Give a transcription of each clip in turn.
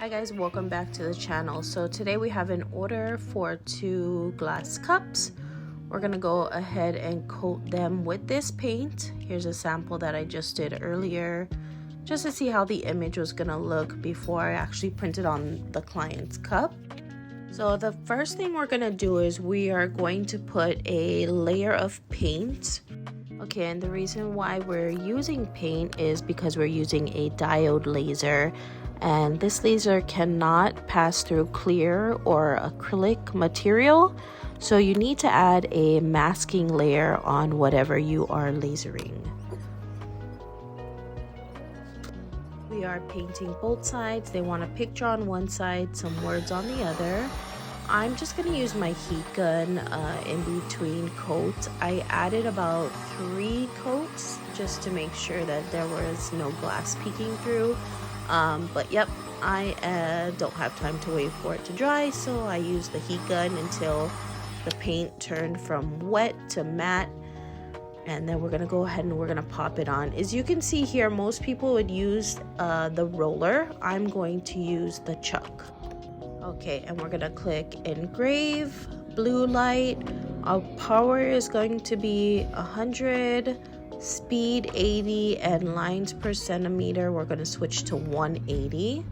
Hi guys, welcome back to the channel. So today we have an order for 2 glass cups. We're gonna go ahead and coat them with this paint. Here's a sample that I just did earlier, just to see how the image was gonna look before I actually printed on the client's cup. So the first thing we're gonna do is we are going to put a layer of paint. Okay, and the reason why we're using paint is because we're using a diode laser, and this laser cannot pass through clear or acrylic material, so you need to add a masking layer on whatever you are lasering. We are painting both sides. They want a picture on one side, some words on the other. I'm just going to use my heat gun in between coats. I added about 3 coats just to make sure that there was no glass peeking through. But yep, I don't have time to wait for it to dry, so I used the heat gun until the paint turned from wet to matte. And then we're going to go ahead and we're going to pop it on. As you can see here, most people would use the roller. I'm going to use the chuck. Okay, and we're gonna click engrave, blue light. Our power is going to be 100, speed 80, and lines per centimeter we're gonna switch to 180.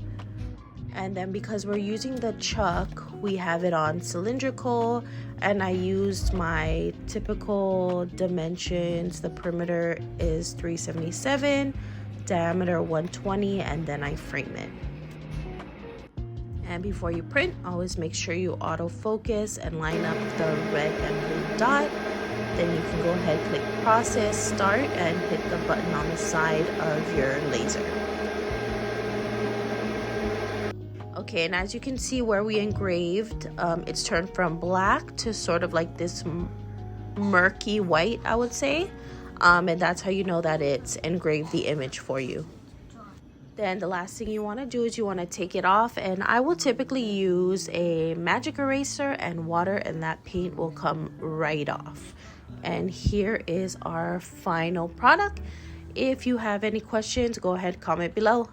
And then because we're using the chuck, we have it on cylindrical, and I used my typical dimensions. The perimeter is 377, diameter 120, and then I frame it. And before you print, always make sure you autofocus and line up the red and blue dot. Then you can go ahead, click process, start, and hit the button on the side of your laser. Okay, and as you can see where we engraved, it's turned from black to sort of like this murky white, I would say. And that's how you know that it's engraved the image for you. Then the last thing you want to do is you want to take it off, and I will typically use a magic eraser and water, and that paint will come right off. And here is our final product. If you have any questions, go ahead, comment below.